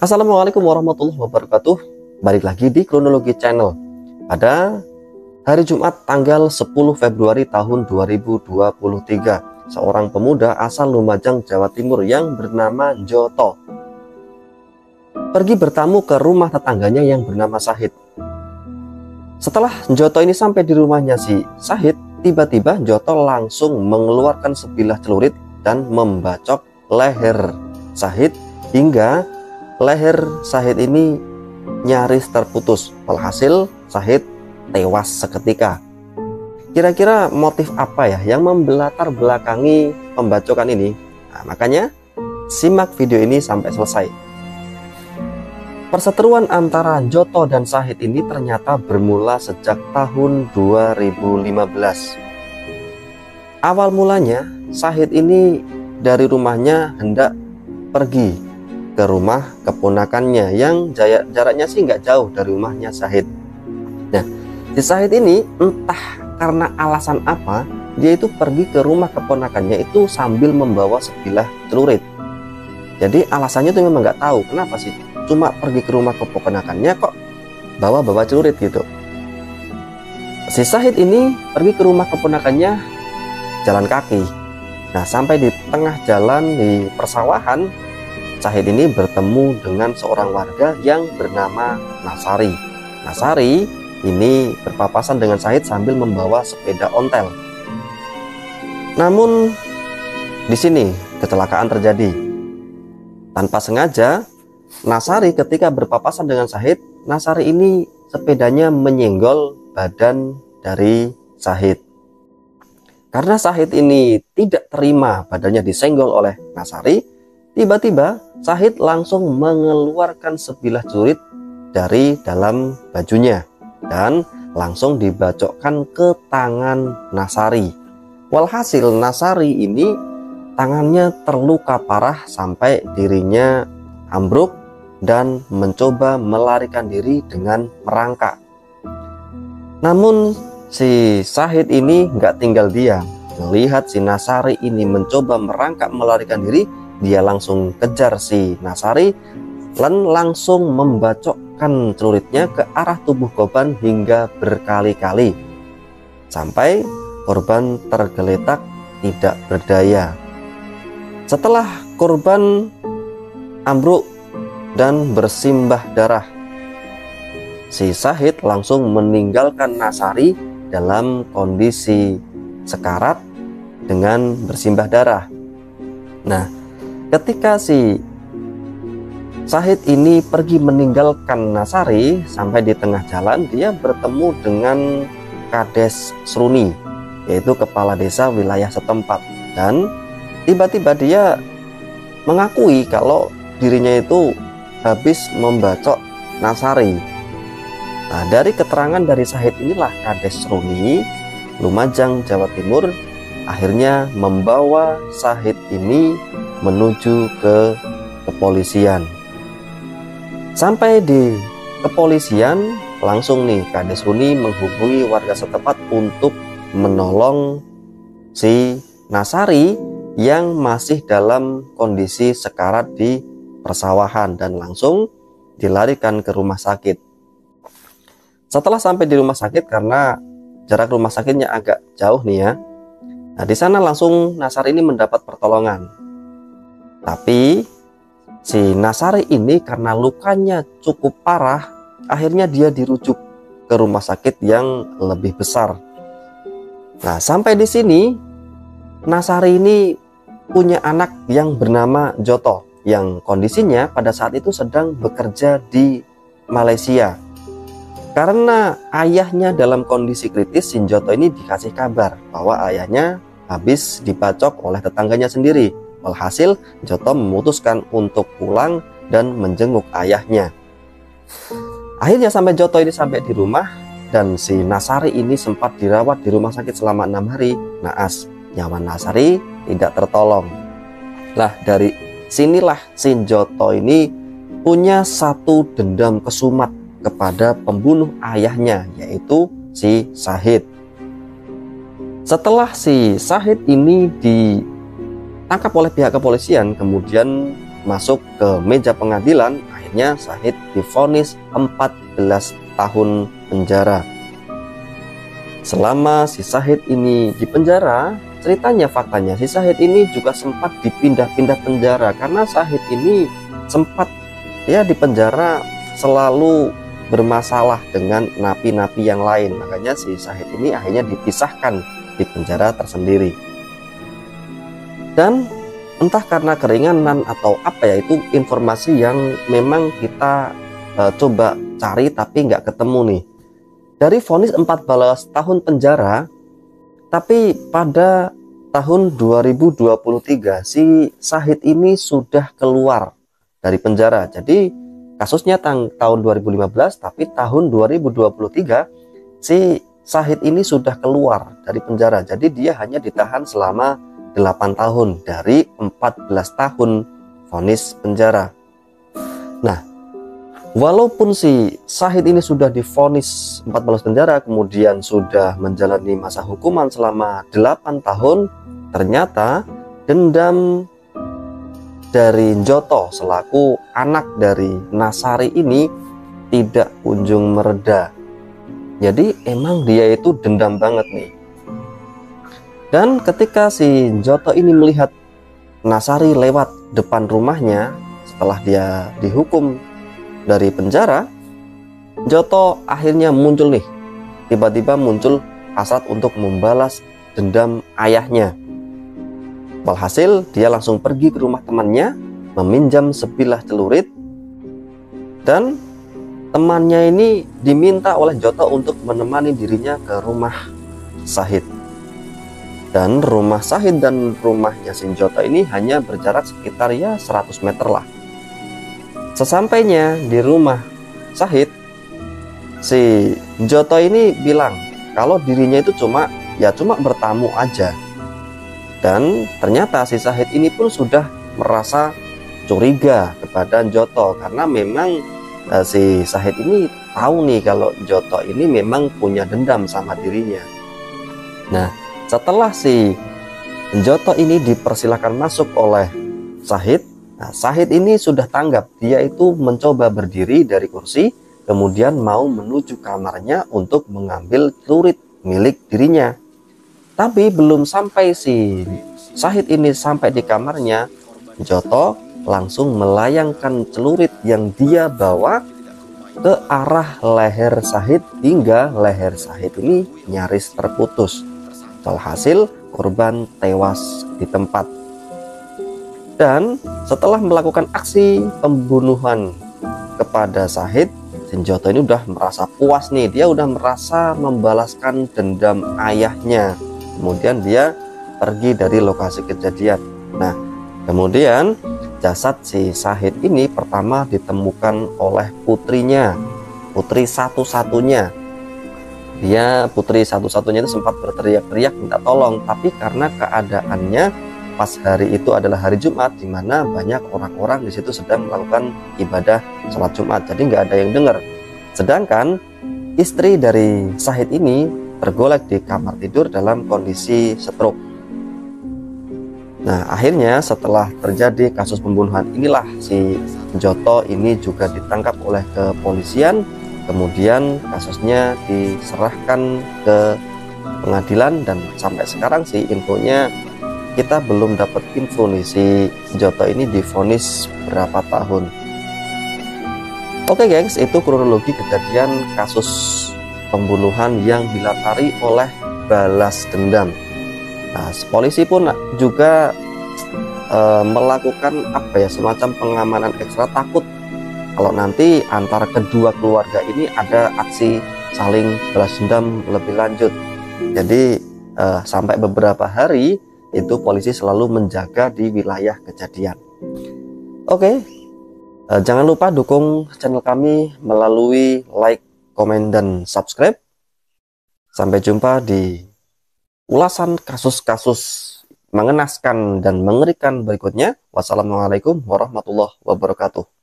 Assalamualaikum warahmatullahi wabarakatuh. Balik lagi di Kronologi Channel. Pada hari Jumat tanggal 10 Februari tahun 2023, seorang pemuda asal Lumajang, Jawa Timur yang bernama Joto pergi bertamu ke rumah tetangganya yang bernama Sahid. Setelah Joto ini sampai di rumahnya si Sahid, tiba-tiba Joto langsung mengeluarkan sebilah celurit dan membacok leher Sahid hingga leher Sahid ini nyaris terputus. Walhasil Sahid tewas seketika. Kira-kira motif apa ya yang membelatar belakangi pembacokan ini? Nah, makanya simak video ini sampai selesai. Perseteruan antara Joto dan Sahid ini ternyata bermula sejak tahun 2015. Awal mulanya Sahid ini dari rumahnya hendak pergi ke rumah keponakannya yang jaraknya sih nggak jauh dari rumahnya Sahid. Nah, si Sahid ini entah karena alasan apa, dia itu pergi ke rumah keponakannya itu sambil membawa sebilah celurit. Jadi alasannya tuh memang nggak tahu kenapa sih, cuma pergi ke rumah keponakannya kok bawa celurit gitu. Si Sahid ini pergi ke rumah keponakannya jalan kaki. Nah, sampai di tengah jalan di persawahan, Sahid ini bertemu dengan seorang warga yang bernama Nasari. Nasari ini berpapasan dengan Sahid sambil membawa sepeda ontel. Namun di sini kecelakaan terjadi. Tanpa sengaja, Nasari ketika berpapasan dengan Sahid, Nasari ini sepedanya menyenggol badan dari Sahid. Karena Sahid ini tidak terima badannya disenggol oleh Nasari, tiba-tiba Sahid langsung mengeluarkan sebilah celurit dari dalam bajunya dan langsung dibacokkan ke tangan Nasari. Walhasil Nasari ini tangannya terluka parah sampai dirinya ambruk dan mencoba melarikan diri dengan merangkak. Namun si Sahid ini nggak tinggal diam. Melihat si Nasari ini mencoba merangkak melarikan diri, dia langsung kejar si Nasari dan langsung membacokkan celuritnya ke arah tubuh korban hingga berkali-kali sampai korban tergeletak tidak berdaya. Setelah korban ambruk dan bersimbah darah, si Sahid langsung meninggalkan Nasari dalam kondisi sekarat dengan bersimbah darah. Nah, ketika si Sahid ini pergi meninggalkan Nasari, sampai di tengah jalan dia bertemu dengan Kades Sruni, yaitu kepala desa wilayah setempat, dan tiba-tiba dia mengakui kalau dirinya itu habis membacok Nasari. Nah, dari keterangan dari Sahid inilah Kades Sruni Lumajang, Jawa Timur akhirnya membawa Sahid ini menuju ke kepolisian. Sampai di kepolisian, langsung nih Kades Sruni menghubungi warga setempat untuk menolong si Nasari yang masih dalam kondisi sekarat di persawahan dan langsung dilarikan ke rumah sakit. Setelah sampai di rumah sakit, karena jarak rumah sakitnya agak jauh nih ya, nah di sana langsung Nasari ini mendapat pertolongan. Tapi si Nasari ini karena lukanya cukup parah, akhirnya dia dirujuk ke rumah sakit yang lebih besar. Nah, sampai di sini Nasari ini punya anak yang bernama Joto, yang kondisinya pada saat itu sedang bekerja di Malaysia. Karena ayahnya dalam kondisi kritis, si Joto ini dikasih kabar bahwa ayahnya habis dibacok oleh tetangganya sendiri. Walhasil Joto memutuskan untuk pulang dan menjenguk ayahnya. Akhirnya sampai Joto ini sampai di rumah, dan si Nasari ini sempat dirawat di rumah sakit selama 6 hari. Naas, nyawa Nasari tidak tertolong. Lah, dari sinilah si Joto ini punya satu dendam kesumat kepada pembunuh ayahnya, yaitu si Sahid. Setelah si Sahid ini ditangkap oleh pihak kepolisian, kemudian masuk ke meja pengadilan, akhirnya Syahid divonis 14 tahun penjara. Selama si Syahid ini di penjara, ceritanya faktanya si Syahid ini juga sempat dipindah-pindah penjara karena Syahid ini sempat ya di penjara selalu bermasalah dengan napi-napi yang lain. Makanya si Syahid ini akhirnya dipisahkan di penjara tersendiri. Dan entah karena keringanan atau apa ya, itu informasi yang memang kita coba cari tapi nggak ketemu nih. Dari vonis 14 tahun penjara, tapi pada tahun 2023 si Syahid ini sudah keluar dari penjara. Jadi kasusnya tahun 2015, tapi tahun 2023 si Syahid ini sudah keluar dari penjara. Jadi dia hanya ditahan selama 8 tahun dari 14 tahun vonis penjara. Nah, walaupun si Syahid ini sudah divonis 14 penjara, kemudian sudah menjalani masa hukuman selama 8 tahun, ternyata dendam dari Njoto selaku anak dari Nasari ini tidak kunjung mereda. Jadi emang dia itu dendam banget nih. Dan ketika si Njoto ini melihat Nasari lewat depan rumahnya setelah dia dihukum dari penjara, Njoto akhirnya muncul nih, tiba-tiba muncul hasrat untuk membalas dendam ayahnya. Walhasil dia langsung pergi ke rumah temannya, meminjam sebilah celurit, dan temannya ini diminta oleh Njoto untuk menemani dirinya ke rumah Syahid. Dan rumah Syahid dan rumahnya si Njoto ini hanya berjarak sekitar ya 100 meter lah. Sesampainya di rumah Syahid, si Njoto ini bilang kalau dirinya itu cuma bertamu aja. Dan ternyata si Syahid ini pun sudah merasa curiga kepada Njoto, karena memang si Syahid ini tahu nih kalau Njoto ini memang punya dendam sama dirinya. Nah, setelah si Njoto ini dipersilakan masuk oleh Syahid, nah, Syahid ini sudah tanggap. Dia itu mencoba berdiri dari kursi, kemudian mau menuju kamarnya untuk mengambil celurit milik dirinya. Tapi belum sampai si Syahid ini sampai di kamarnya, Njoto langsung melayangkan celurit yang dia bawa ke arah leher Syahid hingga leher Syahid ini nyaris terputus. Alhasil korban tewas di tempat. Dan setelah melakukan aksi pembunuhan kepada Syahid, Njoto ini udah merasa puas nih, dia udah merasa membalaskan dendam ayahnya. Kemudian dia pergi dari lokasi kejadian. Nah, kemudian jasad si Syahid ini pertama ditemukan oleh putrinya, putri satu-satunya. Dia putri satu-satunya itu sempat berteriak-teriak minta tolong, tapi karena keadaannya pas hari itu adalah hari Jumat, di mana banyak orang-orang di situ sedang melakukan ibadah sholat Jumat, jadi nggak ada yang dengar. Sedangkan istri dari Syahid ini tergolek di kamar tidur dalam kondisi stroke. Nah, akhirnya setelah terjadi kasus pembunuhan inilah si Njoto ini juga ditangkap oleh kepolisian. Kemudian kasusnya diserahkan ke pengadilan, dan sampai sekarang sih infonya kita belum dapat info nih si Njoto ini divonis berapa tahun. Oke gengs, itu kronologi kejadian kasus pembunuhan yang dilatari oleh balas dendam. Nah, polisi pun juga melakukan semacam pengamanan ekstra, takut kalau nanti antara kedua keluarga ini ada aksi saling balas dendam lebih lanjut. Jadi sampai beberapa hari itu polisi selalu menjaga di wilayah kejadian. Oke, jangan lupa dukung channel kami melalui like, komen, dan subscribe. Sampai jumpa di ulasan kasus-kasus mengenaskan dan mengerikan berikutnya. Wassalamualaikum warahmatullahi wabarakatuh.